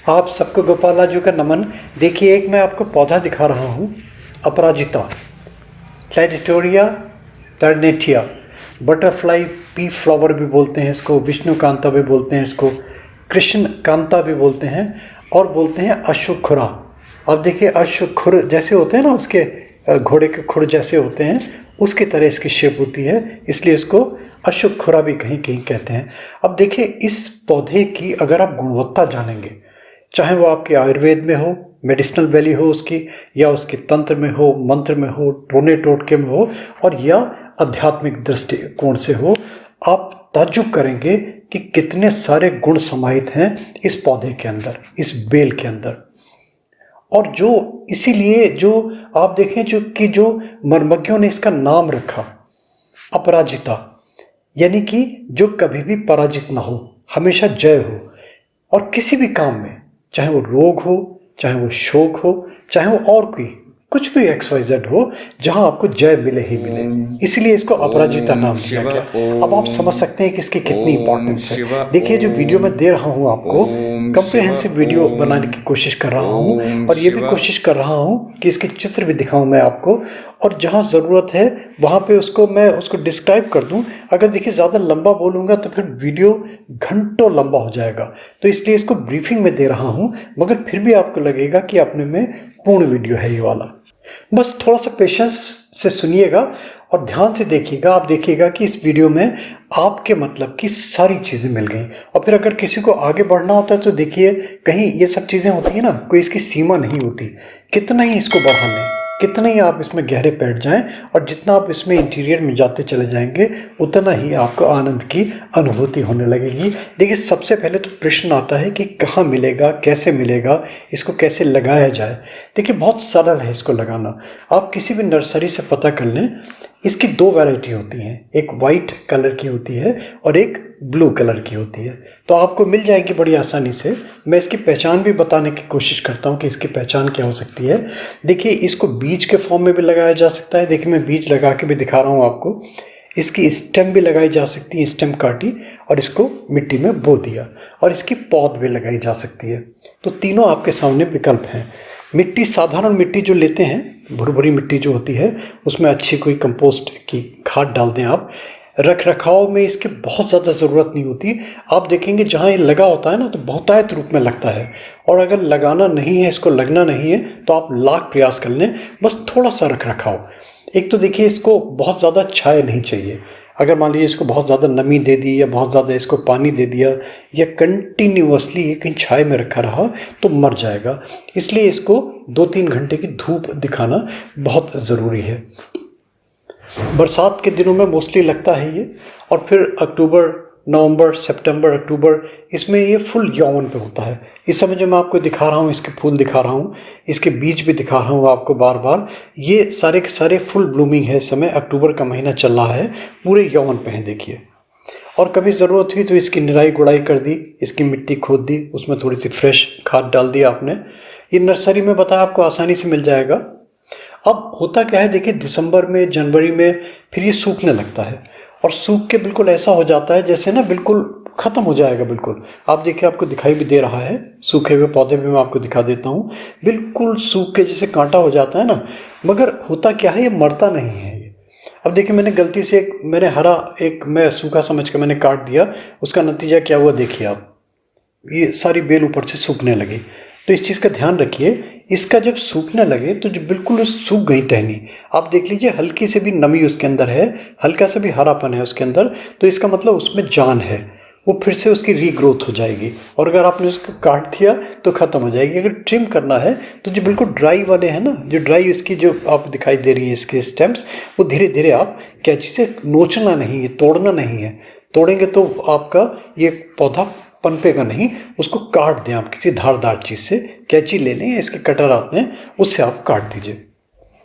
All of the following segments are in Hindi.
आप सबको गोपालाजू का नमन। देखिए, एक मैं आपको पौधा दिखा रहा हूँ, अपराजिता, क्लैरिटोरिया टर्नेटिया, बटरफ्लाई पी फ्लावर भी बोलते हैं इसको, विष्णुकांता भी बोलते हैं इसको, कृष्ण कांता भी बोलते हैं, और बोलते हैं अश्वखुरा। अब देखिए, अश्वखुर जैसे होते हैं ना, उसके घोड़े के खुर जैसे होते हैं, उसकी तरह इसकी शेप होती है, इसलिए इसको अश्वखुरा भी कहीं कहीं कहते हैं। अब देखिए, इस पौधे की अगर आप गुणवत्ता जानेंगे, चाहे वो आपके आयुर्वेद में हो, मेडिसिनल वैल्यू हो उसकी, या उसके तंत्र में हो, मंत्र में हो, टोने टोटके में हो, और या आध्यात्मिक दृष्टिकोण से हो, आप ताज्जुब करेंगे कि कितने सारे गुण समाहित हैं इस पौधे के अंदर, इस बेल के अंदर। और जो इसीलिए जो आप देखें, जो मर्मज्ञों ने इसका नाम रखा अपराजिता, यानी कि जो कभी भी पराजित ना हो, हमेशा जय हो। और किसी भी काम में, चाहे वो रोग हो, चाहे वो शोक हो, चाहे वो और कोई कुछ भी XYZ हो, जहां आपको जय मिले ही मिले, इसलिए इसको अपराजिता नाम दिया गया। अब आप समझ सकते हैं कि इसकी कितनी इंपॉर्टेंस है। देखिए, जो वीडियो मैं दे रहा हूं आपको, कंप्रिहेंसिव वीडियो बनाने की कोशिश कर रहा हूं, और ये भी कोशिश कर रहा हूं कि इसके चित्र भी दिखाऊं मैं आपको, और जहाँ ज़रूरत है वहाँ पे मैं उसको डिस्क्राइब कर दूँ। अगर देखिए ज़्यादा लंबा बोलूँगा तो फिर वीडियो घंटों लंबा हो जाएगा, तो इसलिए इसको ब्रीफिंग में दे रहा हूँ, मगर फिर भी आपको लगेगा कि अपने में पूर्ण वीडियो है ये वाला। बस थोड़ा सा पेशेंस से सुनिएगा और ध्यान से देखिएगा। आप देखिएगा कि इस वीडियो में आपके मतलब की सारी चीज़ें मिल गई। और फिर अगर किसी को आगे बढ़ना होता है तो देखिए, कहीं ये सब चीज़ें होती हैं ना, कोई इसकी सीमा नहीं होती। कितना ही इसको बढ़ा लें, कितना ही आप इसमें गहरे बैठ जाएं, और जितना आप इसमें इंटीरियर में जाते चले जाएंगे, उतना ही आपको आनंद की अनुभूति होने लगेगी। देखिए, सबसे पहले तो प्रश्न आता है कि कहाँ मिलेगा, कैसे मिलेगा, इसको कैसे लगाया जाए। देखिए, बहुत सरल है इसको लगाना। आप किसी भी नर्सरी से पता कर लें। इसकी दो वैरायटी होती हैं, एक वाइट कलर की होती है और एक ब्लू कलर की होती है, तो आपको मिल जाएगी बड़ी आसानी से। मैं इसकी पहचान भी बताने की कोशिश करता हूँ कि इसकी पहचान क्या हो सकती है। देखिए, इसको बीज के फॉर्म में भी लगाया जा सकता है। देखिए, मैं बीज लगा के भी दिखा रहा हूँ आपको। इसकी स्टेम भी लगाई जा सकती है, स्टेम काटी और इसको मिट्टी में बो दिया, और इसकी पौध भी लगाई जा सकती है। तो तीनों आपके सामने विकल्प हैं। मिट्टी, साधारण मिट्टी जो लेते हैं, भुरभुरी मिट्टी जो होती है, उसमें अच्छी कोई कंपोस्ट की खाद डाल दें आप। रख रखाव में इसके बहुत ज़्यादा ज़रूरत नहीं होती। आप देखेंगे जहाँ ये लगा होता है ना, तो बहुतायत रूप में लगता है। और अगर लगाना नहीं है, इसको लगना नहीं है, तो आप लाख प्रयास कर लें, बस थोड़ा सा रख रखाव। एक तो देखिए, इसको बहुत ज़्यादा छाया नहीं चाहिए। अगर मान लीजिए इसको बहुत ज़्यादा नमी दे दी, या बहुत ज़्यादा इसको पानी दे दिया, या कंटिन्यूअसली ये कहीं छाए में रखा रहा, तो मर जाएगा। इसलिए इसको 2-3 घंटे की धूप दिखाना बहुत ज़रूरी है। बरसात के दिनों में मोस्टली लगता है ये, और फिर अक्टूबर, नवंबर, सितंबर, अक्टूबर, इसमें ये फुल यौवन पे होता है। इस समय जो मैं आपको दिखा रहा हूँ, इसके फूल दिखा रहा हूँ, इसके बीज भी दिखा रहा हूँ आपको बार बार, ये सारे के सारे फुल ब्लूमिंग है इस समय। अक्टूबर का महीना चल रहा है, पूरे यौवन पे हैं देखिए। और कभी ज़रूरत हुई तो इसकी निराई गुड़ाई कर दी, इसकी मिट्टी खोद दी, उसमें थोड़ी सी फ्रेश खाद डाल दी आपने। ये नर्सरी में बताया आपको आसानी से मिल जाएगा। अब होता क्या है, देखिए, दिसंबर में, जनवरी में फिर ये सूखने लगता है, और सूख के बिल्कुल ऐसा हो जाता है जैसे ना बिल्कुल ख़त्म हो जाएगा बिल्कुल। आप देखिए, आपको दिखाई भी दे रहा है, सूखे हुए पौधे भी मैं आपको दिखा देता हूँ। बिल्कुल सूख के जैसे कांटा हो जाता है ना, मगर होता क्या है, ये मरता नहीं है ये। अब देखिए, मैंने गलती से मैं सूखा समझ के मैंने काट दिया, उसका नतीजा क्या हुआ देखिए आप, ये सारी बेल ऊपर से सूखने लगी। तो इस चीज़ का ध्यान रखिए, इसका जब सूखने लगे तो जो बिल्कुल सूख गई टहनी, आप देख लीजिए, हल्की से भी नमी उसके अंदर है, हल्का सा भी हरापन है उसके अंदर, तो इसका मतलब उसमें जान है, वो फिर से उसकी रीग्रोथ हो जाएगी। और अगर आपने उसको काट दिया तो ख़त्म हो जाएगी। अगर ट्रिम करना है तो जो बिल्कुल ड्राई वाले हैं ना, जो ड्राई इसकी जो आप दिखाई दे रही है इसके स्टेम्स, वो धीरे धीरे आप कैंची से नोचना नहीं है, तोड़ना नहीं है। तोड़ेंगे तो आपका ये पौधा पनपेगा नहीं। उसको काट दें आप किसी धारदार चीज़ से, कैंची ले लें, इसके कटर आते हैं, उससे आप काट दीजिए।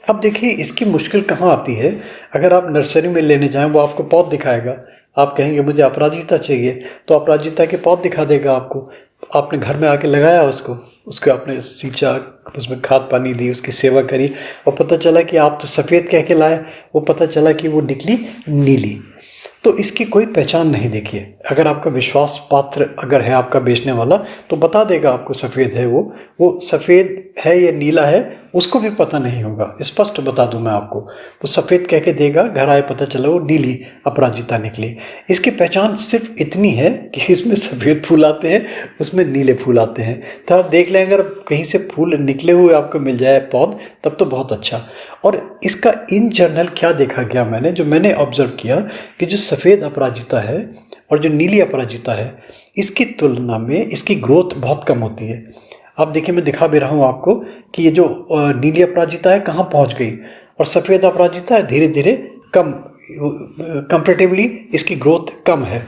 अब देखिए, इसकी मुश्किल कहाँ आती है। अगर आप नर्सरी में लेने जाएं, वो आपको पौध दिखाएगा, आप कहेंगे मुझे अपराजिता चाहिए, तो अपराजिता के पौध दिखा देगा आपको। आपने घर में आके लगाया उसको आपने सींचा, उसमें खाद पानी दी, उसकी सेवा करी, और पता चला कि आप तो सफ़ेद कह के लाए, वो पता चला कि वो निकली नीली। तो इसकी कोई पहचान नहीं। देखिए, अगर आपका विश्वास पात्र अगर है आपका बेचने वाला, तो बता देगा आपको सफ़ेद है वो सफ़ेद है या नीला है उसको भी पता नहीं होगा। स्पष्ट बता दूं मैं आपको, वो सफ़ेद कह के देगा, घर आए पता चला वो नीली अपराजिता निकली। इसकी पहचान सिर्फ इतनी है कि इसमें सफ़ेद फूल आते हैं, उसमें नीले फूल आते हैं। तो आप देख लें, अगर कहीं से फूल निकले हुए आपको मिल जाए पौध, तब तो बहुत अच्छा। और इसका इन जनरल क्या देखा गया, मैंने ऑब्जर्व किया कि जो सफ़ेद अपराजिता है और जो नीली अपराजिता है, इसकी तुलना में इसकी ग्रोथ बहुत कम होती है। आप देखिए, मैं दिखा भी रहा हूँ आपको कि ये जो नीली अपराजिता है कहाँ पहुँच गई, और सफ़ेद अपराजिता है धीरे धीरे कम, कंपैरेटिवली इसकी ग्रोथ कम है।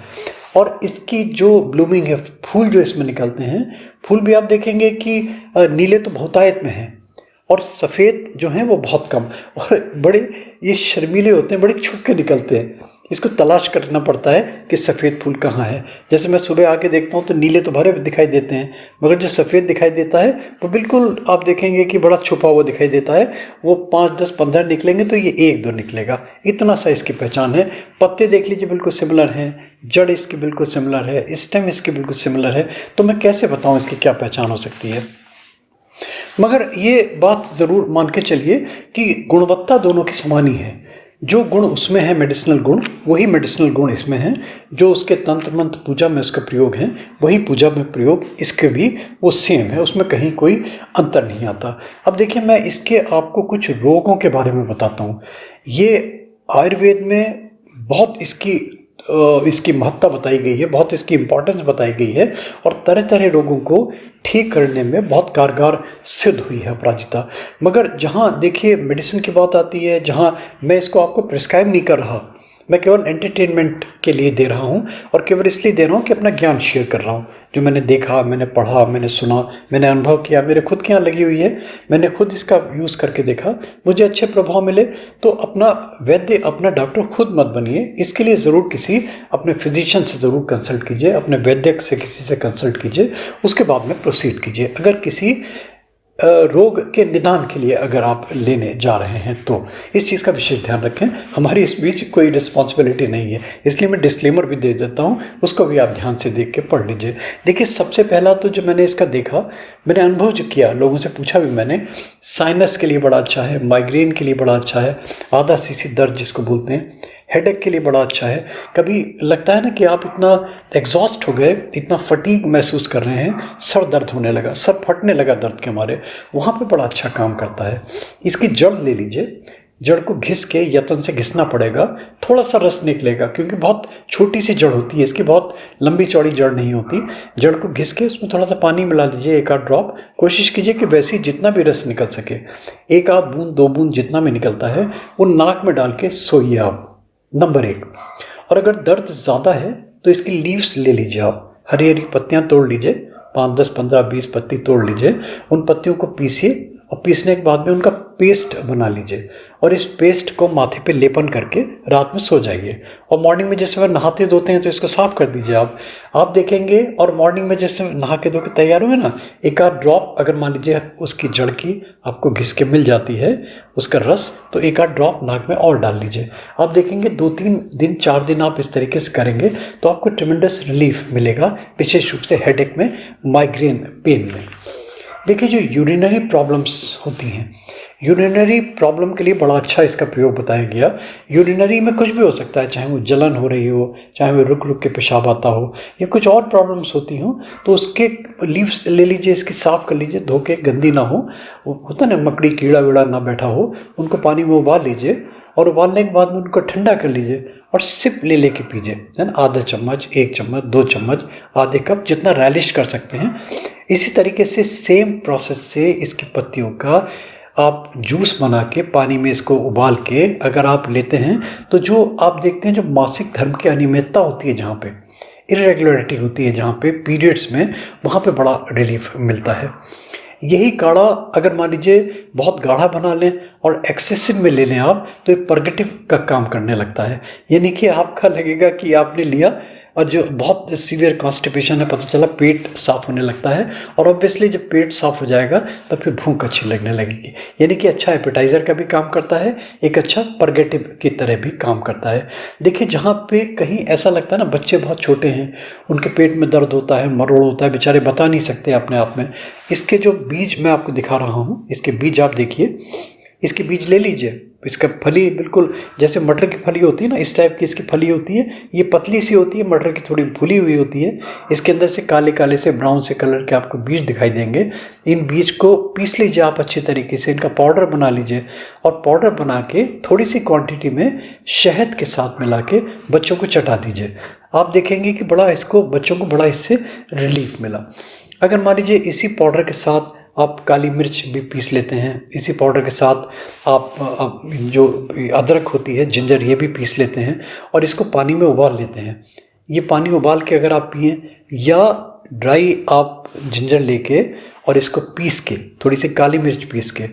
और इसकी जो ब्लूमिंग है, फूल जो इसमें निकलते हैं, फूल भी आप देखेंगे कि नीले तो बहुतायत में हैं और सफ़ेद जो हैं वो बहुत कम, और बड़े ये शर्मीले होते हैं, बड़े छुप के निकलते हैं। इसको तलाश करना पड़ता है कि सफ़ेद फूल कहाँ है। जैसे मैं सुबह आके देखता हूँ तो नीले तो भरे दिखाई देते हैं, मगर जो सफ़ेद दिखाई देता है वो बिल्कुल आप देखेंगे कि बड़ा छुपा हुआ दिखाई देता है। वो 5, 10, 15 निकलेंगे तो ये 1, 2 निकलेगा, इतना सा इसकी पहचान है। पत्ते देख लीजिए बिल्कुल सिमिलर हैं, जड़ इसकी बिल्कुल सिमिलर है, स्टेम इसकी बिल्कुल सिमिलर है। तो मैं कैसे बताऊँ इसकी क्या पहचान हो सकती है। मगर ये बात ज़रूर मान के चलिए कि गुणवत्ता दोनों की समान ही है। जो गुण उसमें है मेडिसिनल गुण, वही मेडिसिनल गुण इसमें हैं। जो उसके तंत्र मंत्र पूजा में उसका प्रयोग है, वही पूजा में प्रयोग इसके भी वो सेम है, उसमें कहीं कोई अंतर नहीं आता। अब देखिए, मैं इसके आपको कुछ रोगों के बारे में बताता हूँ। ये आयुर्वेद में बहुत इसकी महत्ता बताई गई है, बहुत इसकी इम्पोर्टेंस बताई गई है, और तरह तरह रोगों को ठीक करने में बहुत कारगर सिद्ध हुई है अपराजिता। मगर जहाँ देखिए मेडिसिन की बात आती है, जहाँ मैं इसको आपको प्रिस्क्राइब नहीं कर रहा, मैं केवल एंटरटेनमेंट के लिए दे रहा हूँ, और केवल इसलिए दे रहा हूँ कि अपना ज्ञान शेयर कर रहा हूँ। जो मैंने देखा, मैंने पढ़ा, मैंने सुना, मैंने अनुभव किया, मेरे खुद के यहाँ लगी हुई है, मैंने खुद इसका यूज़ करके देखा, मुझे अच्छे प्रभाव मिले। तो अपना वैद्य, अपना डॉक्टर खुद मत बनिए, इसके लिए ज़रूर किसी अपने फिजिशियन से ज़रूर कंसल्ट कीजिए, अपने वैद्य से किसी से कंसल्ट कीजिए, उसके बाद में प्रोसीड कीजिए। अगर किसी रोग के निदान के लिए अगर आप लेने जा रहे हैं तो इस चीज़ का विशेष ध्यान रखें। हमारी इस बीच कोई रिस्पॉन्सिबिलिटी नहीं है, इसलिए मैं डिस्क्लेमर भी दे देता हूँ, उसको भी आप ध्यान से देख के पढ़ लीजिए। देखिए, सबसे पहला तो जो मैंने इसका देखा, मैंने अनुभव जो किया, लोगों से पूछा भी मैंने, साइनस के लिए बड़ा अच्छा है, माइग्रेन के लिए बड़ा अच्छा है, आधा सीसी दर्द जिसको बोलते हैं, हेडेक के लिए बड़ा अच्छा है। कभी लगता है ना कि आप इतना एग्जॉस्ट हो गए, इतना फटीग महसूस कर रहे हैं, सर दर्द होने लगा, सर फटने लगा दर्द के मारे, वहाँ पे बड़ा अच्छा काम करता है। इसकी जड़ ले लीजिए, जड़ को घिस के यत्न से घिसना पड़ेगा, थोड़ा सा रस निकलेगा, क्योंकि बहुत छोटी सी जड़ होती है इसकी, बहुत लंबी चौड़ी जड़ नहीं होती। जड़ को घिस के उसमें थोड़ा सा पानी मिला लीजिए, 1 आध ड्रॉप, कोशिश कीजिए कि वैसे ही जितना भी रस निकल सके, 1 आध बूंद 2 बूंद जितना भी निकलता है, वो नाक में डाल के सोइए आप, नंबर 1। और अगर दर्द ज़्यादा है तो इसकी लीव्स ले लीजिए आप, हरी हरी पत्तियाँ तोड़ लीजिए, 5, 10, 15, 20 पत्ती तोड़ लीजिए, उन पत्तियों को पीसिए, और पीसने के बाद में उनका पेस्ट बना लीजिए, और इस पेस्ट को माथे पे लेपन करके रात में सो जाइए। और मॉर्निंग में जैसे वह नहाते धोते हैं तो इसको साफ़ कर दीजिए आप देखेंगे। और मॉर्निंग में जैसे नहा के धो के तैयार हुए ना, 1 आध ड्रॉप अगर मान लीजिए उसकी जड़ की आपको घिस के मिल जाती है उसका रस, तो 1 आध ड्रॉप नाक में और डाल लीजिए। आप देखेंगे 2-3 दिन 4 दिन आप इस तरीके से करेंगे तो आपको ट्रिमेंडस रिलीफ मिलेगा, विशेष रूप से हेडेक में, माइग्रेन पेन में। देखिए, जो यूरिनरी प्रॉब्लम्स होती हैं, यूरिनरी प्रॉब्लम के लिए बड़ा अच्छा इसका प्रयोग बताया गया। यूरिनरी में कुछ भी हो सकता है, चाहे वो जलन हो रही हो, चाहे वो रुक रुक के पेशाब आता हो, या कुछ और प्रॉब्लम्स होती हों, तो उसके लीव्स ले लीजिए, इसकी साफ़ कर लीजिए, धो के, गंदी ना हो, होता ना मकड़ी कीड़ा वीड़ा ना बैठा हो, उनको पानी में उबाल लीजिए, और उबालने के बाद में उनको ठंडा कर लीजिए और सिप ले लेके पीजिए, है ना, आधा चम्मच, 1 चम्मच, 2 चम्मच, आधे कप, जितना रैलिश कर सकते हैं। इसी तरीके से सेम प्रोसेस से इसकी पत्तियों का आप जूस बना के पानी में इसको उबाल के अगर आप लेते हैं, तो जो आप देखते हैं जो मासिक धर्म की अनियमितता होती है, जहाँ पे इरेगुलरिटी होती है, जहाँ पे पीरियड्स में, वहाँ पे बड़ा रिलीफ मिलता है। यही काढ़ा अगर मान लीजिए बहुत गाढ़ा बना लें और एक्सेसिव में ले लें आप, तो ये पर्गेटिव का काम करने लगता है। यानी कि आपका लगेगा कि आपने लिया, और जो बहुत सीवियर कॉन्स्टिपेशन है, पता चला पेट साफ होने लगता है, और ऑब्वियसली जब पेट साफ हो जाएगा तब फिर भूख अच्छी लगने लगेगी। यानी कि अच्छा एपेटाइज़र का भी काम करता है, एक अच्छा परगेटिव की तरह भी काम करता है। देखिए जहाँ पे कहीं ऐसा लगता है ना, बच्चे बहुत छोटे हैं, उनके पेट में दर्द होता है, मरोड़ होता है, बेचारे बता नहीं सकते अपने आप में। इसके जो बीज मैं आपको दिखा रहा हूँ, इसके बीज आप देखिए, इसके बीज ले लीजिए। इसका फली बिल्कुल जैसे मटर की फली होती है ना, इस टाइप की इसकी फली होती है। ये पतली सी होती है, मटर की थोड़ी फूली हुई होती है। इसके अंदर से काले काले से ब्राउन से कलर के आपको बीज दिखाई देंगे। इन बीज को पीस लीजिए आप अच्छी तरीके से, इनका पाउडर बना लीजिए, और पाउडर बना के थोड़ी सी क्वांटिटी में शहद के साथ मिला के बच्चों को चटा दीजिए। आप देखेंगे कि बच्चों को बड़ा इससे रिलीफ मिला। अगर मान लीजिए इसी पाउडर के साथ आप काली मिर्च भी पीस लेते हैं, इसी पाउडर के साथ आप जो अदरक होती है, जिंजर, ये भी पीस लेते हैं और इसको पानी में उबाल लेते हैं। ये पानी उबाल के अगर आप पिएं, या ड्राई आप जिंजर लेके और इसको पीस के, थोड़ी सी काली मिर्च पीस के,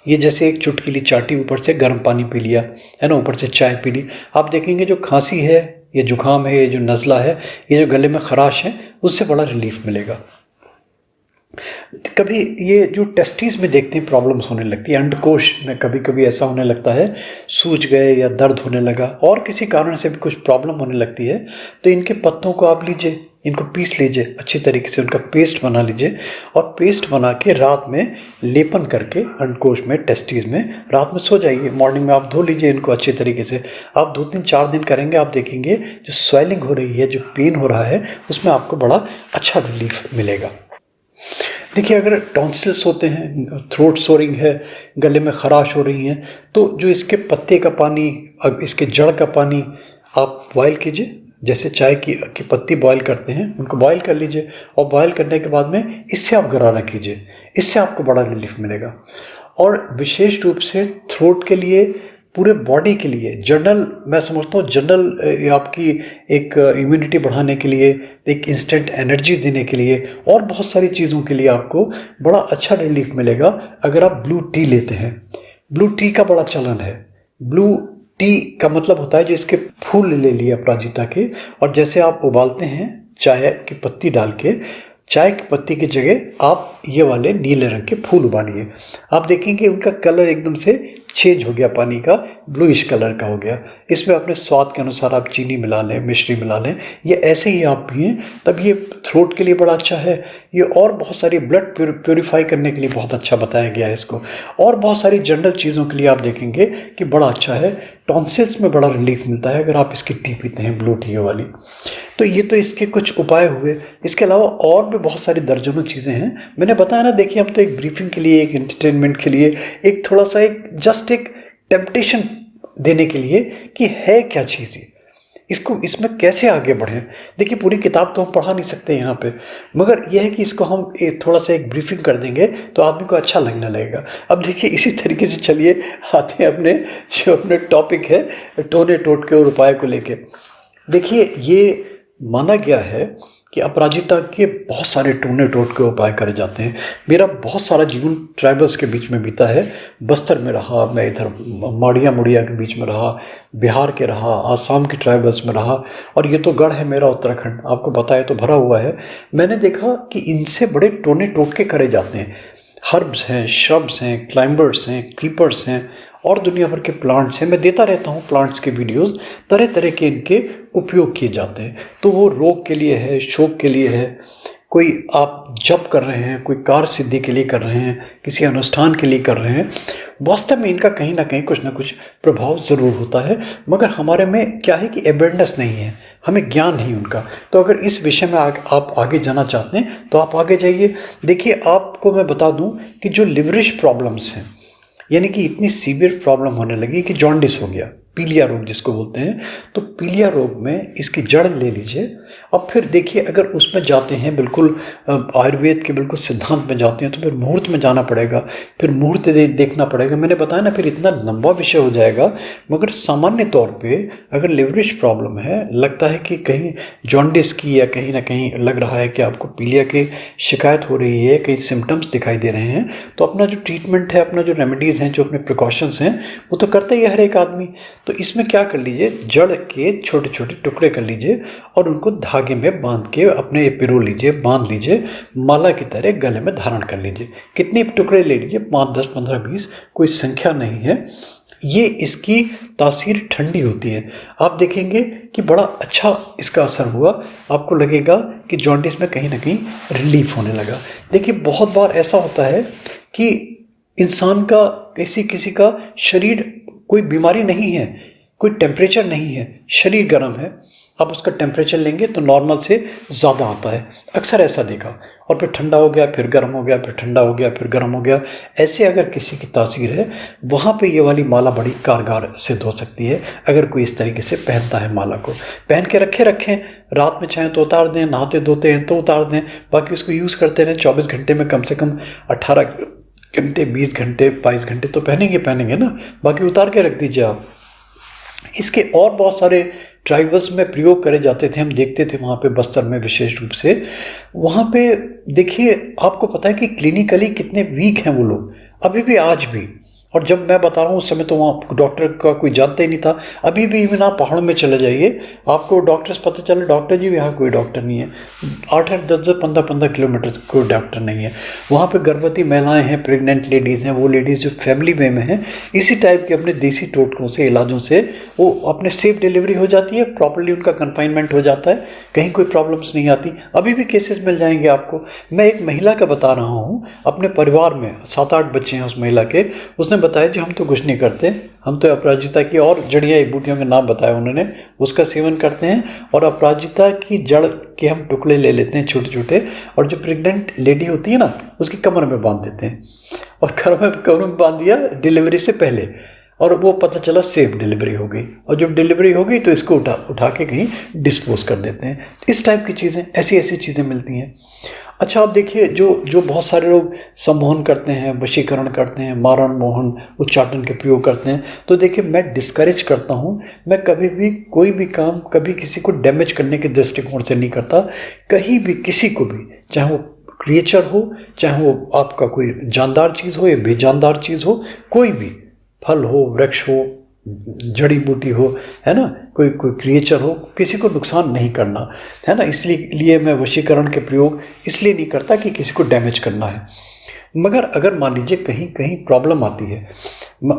ये जैसे एक चुटकीली चाटी, ऊपर से गर्म पानी पी लिया है ना, ऊपर से चाय पी ली, आप देखेंगे जो खांसी है, ये जुकाम है, ये जो नज़ला है, ये जो गले में खराश है, उससे बड़ा रिलीफ मिलेगा। कभी ये जो टेस्टिस में देखते हैं प्रॉब्लम्स होने लगती है, अंडकोश में कभी कभी ऐसा होने लगता है, सूज गए या दर्द होने लगा और किसी कारण से भी कुछ प्रॉब्लम होने लगती है, तो इनके पत्तों को आप लीजिए, इनको पीस लीजिए अच्छी तरीके से, उनका पेस्ट बना लीजिए, और पेस्ट बना के रात में लेपन करके अंडकोश में, टेस्टिस में रात में सो जाइए। मॉर्निंग में आप धो लीजिए इनको अच्छी तरीके से। आप 2-3-4 दिन करेंगे, आप देखेंगे जो स्वेलिंग हो रही है, जो पेन हो रहा है, उसमें आपको बड़ा अच्छा रिलीफ मिलेगा। देखिए अगर टॉन्सिल्स होते हैं, थ्रोट सोरिंग है, गले में खराश हो रही हैं, तो जो इसके पत्ते का पानी, अब इसके जड़ का पानी आप बॉयल कीजिए, जैसे चाय की पत्ती बॉयल करते हैं, उनको बॉयल कर लीजिए, और बॉयल करने के बाद में इससे आप गरारा कीजिए, इससे आपको बड़ा रिलीफ मिलेगा। और विशेष रूप से थ्रोट के लिए, पूरे बॉडी के लिए, जनरल, मैं समझता हूँ जनरल आपकी एक इम्यूनिटी बढ़ाने के लिए, एक इंस्टेंट एनर्जी देने के लिए, और बहुत सारी चीज़ों के लिए आपको बड़ा अच्छा रिलीफ मिलेगा अगर आप ब्लू टी लेते हैं। ब्लू टी का बड़ा चलन है। ब्लू टी का मतलब होता है जो इसके फूल ले लिए अपराजिता के, और जैसे आप उबालते हैं चाय की पत्ती डाल के, चाय की पत्ती की जगह आप ये वाले नीले रंग के फूल उबालिए, आप देखेंगे उनका कलर एकदम से चेंज हो गया, पानी का ब्लूइश कलर का हो गया। इसमें अपने स्वाद के अनुसार आप चीनी मिला लें, मिश्री मिला लें, ये ऐसे ही आप पिएं, तब ये थ्रोट के लिए बड़ा अच्छा है। ये और बहुत सारी ब्लड प्योरीफाई करने के लिए बहुत अच्छा बताया गया है इसको, और बहुत सारी जनरल चीज़ों के लिए आप देखेंगे कि बड़ा अच्छा है। टॉन्सिल्स में बड़ा रिलीफ मिलता है अगर आप इसकी टी पीते हैं, ब्लू टी वाली। तो ये तो इसके कुछ उपाय हुए। इसके अलावा और भी बहुत सारी दर्जनों चीज़ें हैं, मैंने बताया ना। देखिए हम तो एक ब्रीफिंग के लिए, एक एंटरटेनमेंट के लिए, एक थोड़ा सा एक जस्ट एक टेम्पटेशन देने के लिए कि है क्या चीज़ ये, इसको, इसमें कैसे आगे बढ़ें। देखिए पूरी किताब तो हम पढ़ा नहीं सकते यहाँ पे, मगर यह है कि इसको हम थोड़ा सा एक ब्रीफिंग कर देंगे तो आदमी को अच्छा लगने लगेगा। अब देखिए इसी तरीके से चलिए आते हैं अपने टॉपिक है टोने टोटके और उपाय को लेके। देखिए ये माना गया है कि अपराजिता के बहुत सारे टोने टोटके उपाय करे जाते हैं। मेरा बहुत सारा जीवन ट्राइबल्स के बीच में बीता है। बस्तर में रहा मैं, इधर माड़िया मुड़िया के बीच में रहा, बिहार के रहा, आसाम के ट्राइबल्स में रहा, और ये तो गढ़ है मेरा उत्तराखंड, आपको बताया तो भरा हुआ है। मैंने देखा कि इनसे बड़े टोने टोटके करे जाते हैं। हर्ब्स हैं, श्रब्स हैं, क्लाइंबर्स हैं, क्रीपर्स हैं, और दुनिया भर के प्लांट्स हैं। मैं देता रहता हूँ प्लांट्स के वीडियोस, तरह तरह के इनके उपयोग किए जाते हैं। तो वो रोग के लिए है, शोक के लिए है, कोई आप जप कर रहे हैं, कोई कार्य सिद्धि के लिए कर रहे हैं, किसी अनुष्ठान के लिए कर रहे हैं, वास्तव में इनका कहीं ना कहीं कुछ ना कुछ प्रभाव ज़रूर होता है। मगर हमारे में क्या है कि अवेयरनेस नहीं है, हमें ज्ञान नहीं उनका। तो अगर इस विषय में आप आगे जाना चाहते हैं तो आप आगे जाइए। देखिए आपको मैं बता दूं कि जो लिवरिश प्रॉब्लम्स हैं, यानी कि इतनी सीवियर प्रॉब्लम होने लगी कि जॉन्डिस हो गया, पीलिया रोग जिसको बोलते हैं, तो पीलिया रोग में इसकी जड़ ले लीजिए। अब फिर देखिए अगर उसमें जाते हैं, बिल्कुल आयुर्वेद के बिल्कुल सिद्धांत में जाते हैं, तो फिर मुहूर्त में जाना पड़ेगा, फिर मुहूर्त देखना पड़ेगा। मैंने बताया ना, फिर इतना लंबा विषय हो जाएगा। मगर सामान्य तौर पे अगर लिवरिश प्रॉब्लम है, लगता है कि कहीं जॉन्डिस की, या कहीं ना कहीं लग रहा है कि आपको पीलिया की शिकायत हो रही है, कई सिम्टम्स दिखाई दे रहे हैं, तो अपना जो ट्रीटमेंट है, अपना जो रेमेडीज़ हैं, जो अपने प्रिकॉशंस हैं, वो तो करता ही है हर एक आदमी। तो इसमें क्या कर लीजिए, जड़ के छोटे छोटे टुकड़े कर लीजिए और उनको धागे में बांध के अपने पिरो लीजिए, बांध लीजिए, माला की तरह गले में धारण कर लीजिए। कितने टुकड़े ले लीजिए, 5, 10, 15, 20, कोई संख्या नहीं है। ये इसकी तासीर ठंडी होती है। आप देखेंगे कि बड़ा अच्छा इसका असर हुआ, आपको लगेगा कि जॉन्डिस में कहीं ना कहीं रिलीफ होने लगा। देखिए बहुत बार ऐसा होता है कि इंसान का किसी का शरीर, कोई बीमारी नहीं है, कोई टेम्परेचर नहीं है, शरीर गर्म है, आप उसका टेम्परेचर लेंगे तो नॉर्मल से ज़्यादा आता है, अक्सर ऐसा देखा, और फिर ठंडा हो गया, फिर गर्म हो गया, फिर ठंडा हो गया, फिर गर्म हो गया। ऐसे अगर किसी की तासीर है, वहाँ पे ये वाली माला बड़ी कारगर सिद्ध हो सकती है। अगर कोई इस तरीके से पहनता है, माला को पहन के रखें, रात में चाहें तो उतार दें, नहाते धोते हैं तो उतार दें, बाकी उसको यूज़ करते रहें। 24 घंटे में कम से कम 18 घंटे, 20 घंटे, 22 घंटे तो पहनेंगे ना, बाकी उतार के रख दीजिए आप। इसके और बहुत सारे ट्राइबल्स में प्रयोग करे जाते थे, हम देखते थे वहाँ पे बस्तर में विशेष रूप से। वहाँ पे देखिए आपको पता है कि क्लिनिकली कितने वीक हैं वो लोग अभी भी, आज भी। और जब मैं बता रहा हूँ उस समय तो वहाँ डॉक्टर का कोई जानता ही नहीं था। अभी भी इवन आप पहाड़ों में चले जाइए, आपको डॉक्टर से पता चले डॉक्टर जी यहाँ कोई डॉक्टर नहीं है, 8-8, 10-10, 15-15 किलोमीटर कोई डॉक्टर नहीं है। वहाँ पे गर्भवती महिलाएं हैं, प्रेग्नेंट लेडीज़ हैं, वो लेडीज़ जो फैमिली वे में हैं, इसी टाइप के अपने देसी टोटकों से, इलाजों से वो अपने सेफ डिलीवरी हो जाती है, प्रॉपरली उनका कन्फाइनमेंट हो जाता है, कहीं कोई प्रॉब्लम्स नहीं आती। अभी भी केसेस मिल जाएंगे आपको। मैं एक महिला का बता रहा हूँ, अपने परिवार में 7-8 बच्चे हैं उस महिला के, उसने बताया जी हम तो कुछ नहीं करते, हम तो अपराजिता की और जड़ियाँ बूटियों के नाम बताया उन्होंने, उसका सेवन करते हैं और अपराजिता की जड़ के हम टुकड़े ले लेते हैं छोटे छोटे, और जो प्रेग्नेंट लेडी होती है ना उसकी कमर में बांध देते हैं, और कमर में बांध दिया डिलीवरी से पहले, और वो पता चला सेफ डिलीवरी हो गई, और जब डिलीवरी हो गई तो इसको उठा के कहीं डिस्पोज कर देते हैं। इस टाइप की चीज़ें, ऐसी चीज़ें मिलती हैं। अच्छा आप देखिए, जो बहुत सारे लोग सम्मोहन करते हैं, वशीकरण करते हैं, मारण मोहन उच्चाटन के प्रयोग करते हैं, तो देखिए मैं डिस्करेज करता हूँ। मैं कभी भी कोई भी काम कभी किसी को डैमेज करने के दृष्टिकोण से नहीं करता। कहीं भी किसी को भी, चाहे वो क्रिएचर हो, चाहे वो आपका कोई जानदार चीज़ हो या बेजानदार चीज़ हो, कोई भी फल हो, वृक्ष हो, जड़ी बूटी हो, है ना, कोई क्रिएचर हो, किसी को नुकसान नहीं करना है ना। इसलिए मैं वशीकरण के प्रयोग इसलिए नहीं करता कि किसी को डैमेज करना है। मगर अगर मान लीजिए कहीं प्रॉब्लम आती है,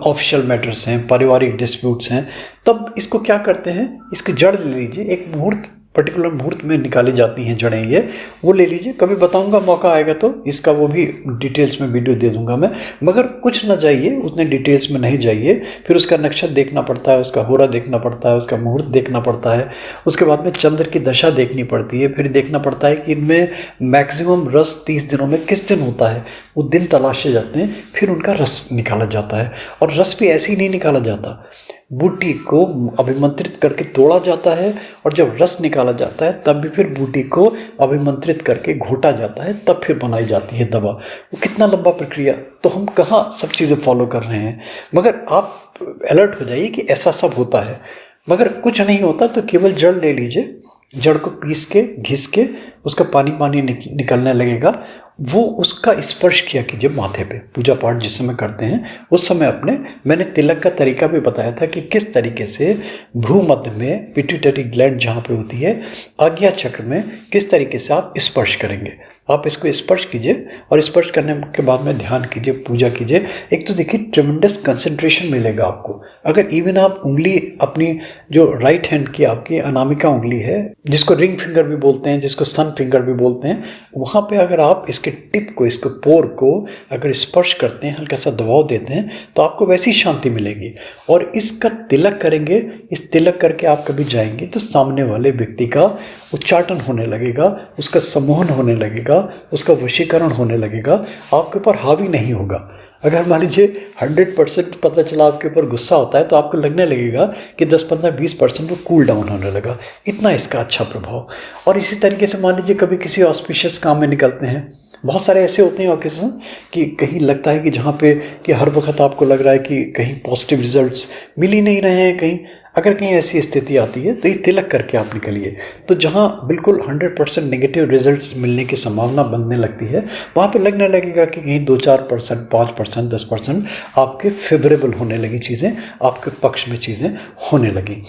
ऑफिशियल मैटर्स हैं, पारिवारिक डिस्प्यूट्स हैं, तब इसको क्या करते हैं, इसकी जड़ ले लीजिए, एक मुहूर्त, पर्टिकुलर मुहूर्त में निकाली जाती हैं जड़ें, ये वो ले लीजिए। कभी बताऊंगा मौका आएगा तो इसका वो भी डिटेल्स में वीडियो दे दूंगा मैं। मगर कुछ ना जाइए, उतने डिटेल्स में नहीं जाइए। फिर उसका नक्षत्र देखना पड़ता है, उसका होरा देखना पड़ता है, उसका मुहूर्त देखना पड़ता है, उसके बाद में चंद्र की दशा देखनी पड़ती है, फिर देखना पड़ता है कि इनमें मैक्सिमम रस 30 दिनों में किस दिन होता है, वो दिन तलाशे जाते हैं, फिर उनका रस निकाला जाता है। और रस भी ऐसे ही नहीं निकाला जाता, बूटी को अभिमंत्रित करके तोड़ा जाता है, और जब रस निकाला जाता है तब भी फिर बूटी को अभिमंत्रित करके घोटा जाता है, तब फिर बनाई जाती है दवा। वो कितना लंबा प्रक्रिया, तो हम कहाँ सब चीज़ें फॉलो कर रहे हैं। मगर आप अलर्ट हो जाइए कि ऐसा सब होता है। मगर कुछ नहीं होता तो केवल जड़ ले लीजिए, जड़ को पीस के घिस के उसका पानी निकलने लगेगा, वो उसका स्पर्श किया कीजिए माथे पे। पूजा पाठ जिस समय करते हैं उस समय अपने, मैंने तिलक का तरीका भी बताया था कि किस तरीके से भ्रू मध्य में पिट्यूटरी ग्लैंड जहाँ पे होती है, आज्ञा चक्र में किस तरीके से आप स्पर्श करेंगे। आप इसको स्पर्श कीजिए और स्पर्श करने के बाद में ध्यान कीजिए, पूजा कीजिए। एक तो देखिए ट्रेमेंडस कंसंट्रेशन मिलेगा आपको। अगर इवन आप उंगली अपनी जो राइट हैंड की आपकी अनामिका उंगली है, जिसको रिंग फिंगर भी बोलते हैं, जिसको सन फिंगर भी बोलते हैं, वहाँ पे अगर आप इसके टिप को, इसको पोर को अगर स्पर्श करते हैं, हल्का सा दबाव देते हैं, तो आपको वैसी शांति मिलेगी। और इसका तिलक करेंगे, इस तिलक करके आप कभी जाएंगे तो सामने वाले व्यक्ति का उच्चाटन होने लगेगा, उसका सम्मोहन होने लगेगा, उसका वशीकरण होने लगेगा, आपके ऊपर हावी नहीं होगा। अगर मान लीजिए 100% पता चला आपके ऊपर गुस्सा होता है, तो आपको लगने लगेगा कि 10-15-20% वो कूल डाउन होने लगा। इतना इसका अच्छा प्रभाव। और इसी तरीके से मान लीजिए कभी किसी ऑस्पिशियस काम में निकलते हैं, बहुत सारे ऐसे होते हैं ओकेजन कि कहीं लगता है कि जहाँ पे कि हर वक्त आपको लग रहा है कि कहीं पॉजिटिव रिजल्ट्स मिल ही नहीं रहे हैं कहीं। अगर कहीं ऐसी स्थिति आती है तो ये तिलक करके आप निकलिए। तो जहाँ बिल्कुल 100% नेगेटिव रिजल्ट्स मिलने की संभावना बनने लगती है, वहाँ पे लगने लगेगा कि कहीं 2-4%, 5%, 10% आपके फेवरेबल होने लगी चीज़ें, आपके पक्ष में चीज़ें होने लगी।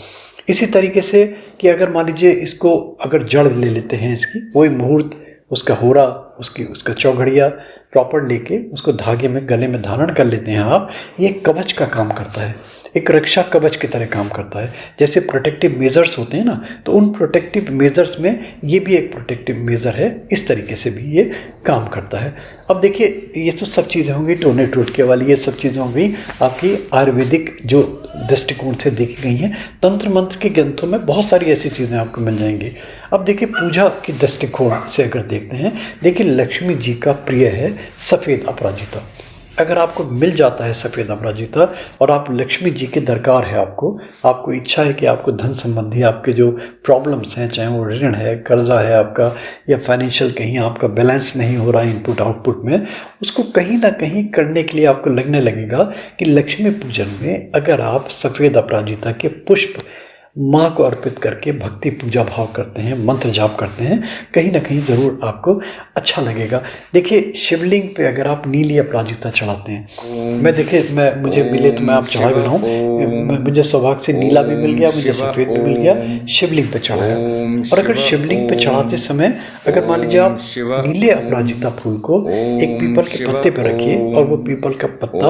इसी तरीके से कि अगर मान लीजिए इसको अगर जड़ ले लेते हैं इसकी, वही मुहूर्त, उसका होरा, उसका चौघड़िया प्रॉपर लेके उसको धागे में गले में धारण कर लेते हैं आप, ये कवच का काम करता है, एक रक्षा कवच की तरह काम करता है। जैसे प्रोटेक्टिव मेजर्स होते हैं ना, तो उन प्रोटेक्टिव मेजर्स में ये भी एक प्रोटेक्टिव मेजर है, इस तरीके से भी ये काम करता है। अब देखिए ये तो सब चीज़ें होंगी टोने टोटके वाली, ये सब चीज़ें हो गई आपकी आयुर्वेदिक जो दृष्टिकोण से देखी गई हैं। तंत्र मंत्र के ग्रंथों में बहुत सारी ऐसी चीज़ें आपको मिल जाएंगी। अब देखिए पूजा की दृष्टिकोण से अगर देखते हैं, देखिए लक्ष्मी जी का प्रिय है सफ़ेद अपराजिता। अगर आपको मिल जाता है सफ़ेद अपराजिता और आप लक्ष्मी जी के दरकार है, आपको इच्छा है कि आपको धन संबंधी आपके जो प्रॉब्लम्स हैं, चाहे वो ऋण है, कर्जा है आपका, या फाइनेंशियल कहीं आपका बैलेंस नहीं हो रहा है इनपुट आउटपुट में, उसको कहीं ना कहीं करने के लिए आपको लगने लगेगा कि लक्ष्मी पूजन में अगर आप सफ़ेद अपराजिता के पुष्प माँ को अर्पित करके भक्ति पूजा भाव करते हैं, मंत्र जाप करते हैं, कहीं ना कहीं ज़रूर आपको अच्छा लगेगा। देखिए शिवलिंग पे अगर आप नीली अपराजिता चढ़ाते हैं, मुझे मिले तो मैं आप चढ़ा भी रहा हूँ, मुझे सौभाग्य से नीला भी मिल गया, मुझे सफ़ेद भी मिल गया, शिवलिंग पे चढ़ाया। और अगर शिवलिंग पे चढ़ाते समय अगर मान लीजिए आप नीले अपराजिता फूल को एक पीपल के पत्ते पर रखिए और वो पीपल का पत्ता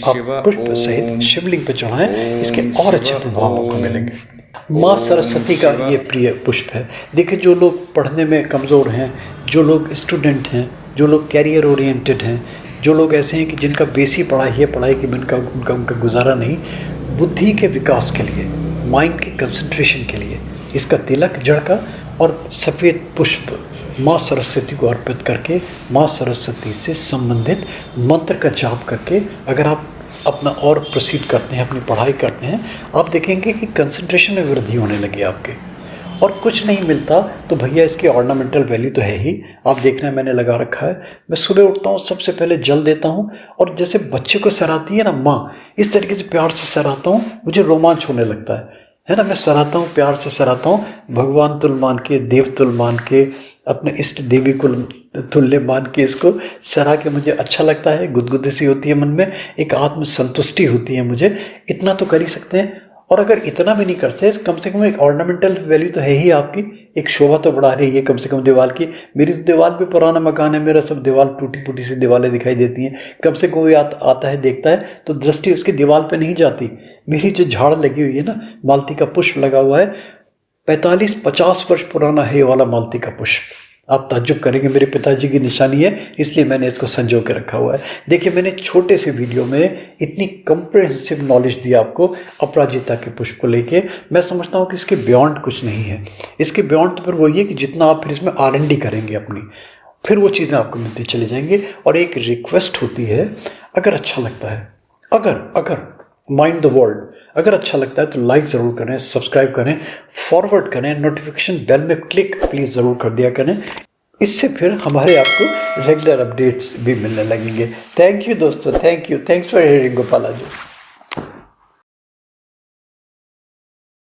आप पुष्प सहित शिवलिंग पे चढ़ाएं, इसके और अच्छे प्रभाव आपको मिलेंगे। माँ सरस्वती का ये प्रिय पुष्प है। देखिए जो लोग पढ़ने में कमज़ोर हैं, जो लोग स्टूडेंट हैं, जो लोग कैरियर ओरिएंटेड हैं, जो लोग ऐसे हैं कि जिनका बेसी पढ़ाई है, पढ़ाई के बिना उनका गुजारा नहीं, बुद्धि के विकास के लिए, माइंड के कंसंट्रेशन के लिए इसका तिलक जड़ का और सफ़ेद पुष्प माँ सरस्वती को अर्पित करके, माँ सरस्वती से संबंधित मंत्र का जाप करके अगर आप अपना और प्रोसीड करते हैं, अपनी पढ़ाई करते हैं, आप देखेंगे कि कंसंट्रेशन में वृद्धि होने लगी आपके। और कुछ नहीं मिलता तो भैया इसकी ऑर्नामेंटल वैल्यू तो है ही। आप देखना मैंने लगा रखा है, मैं सुबह उठता हूँ सबसे पहले जल देता हूँ और जैसे बच्चे को सराहती है ना माँ, इस तरीके से प्यार से सराहता हूँ, मुझे रोमांच होने लगता है ना। मैं सराहता हूँ, प्यार से सराहता हूँ, भगवान तुल मान के, देव तुल मान के, अपने इष्ट देवी को तुल्य मान के इसको सराह के मुझे अच्छा लगता है, गुदगुदी सी होती है मन में, एक आत्म संतुष्टि होती है मुझे। इतना तो कर ही सकते हैं। और अगर इतना भी नहीं करते, कम से कम एक ऑर्नामेंटल वैल्यू तो है ही आपकी, एक शोभा तो बढ़ा रही है कम से कम दीवार की। मेरी तो दीवार भी पुराना मकान है, मेरा सब दीवार टूटी फूटी सी दीवारें दिखाई देती हैं। कम से कोई आता है देखता है तो दृष्टि उसकी दीवार पे नहीं जाती। मेरी जो झाड़ लगी हुई है ना, मालती का पुष्प लगा हुआ है, 45-50 वर्ष पुराना है ये वाला मालती का पुष्प। आप ताज्जुब करेंगे, मेरे पिताजी की निशानी है, इसलिए मैंने इसको संजो के रखा हुआ है। देखिए मैंने छोटे से वीडियो में इतनी कम्प्रहेंसिव नॉलेज दी आपको अपराजिता के पुष्प को लेके। मैं समझता हूँ कि इसके बियॉन्ड कुछ नहीं है। इसके बियॉन्ड तो फिर वही है कि जितना आप फिर इसमें R&D करेंगे अपनी, फिर वो चीज़ें आपको मिलती चली जाएंगी। और एक रिक्वेस्ट होती है, अगर अच्छा लगता है, अगर माइंड द वर्ल्ड अगर अच्छा लगता है तो लाइक ज़रूर करें, सब्सक्राइब करें, फॉरवर्ड करें, नोटिफिकेशन बेल में क्लिक प्लीज़ ज़रूर कर दिया करें। इससे फिर हमारे आपको रेगुलर अपडेट्स भी मिलने लगेंगे। थैंक यू दोस्तों, thanks for hearing Gopala ji.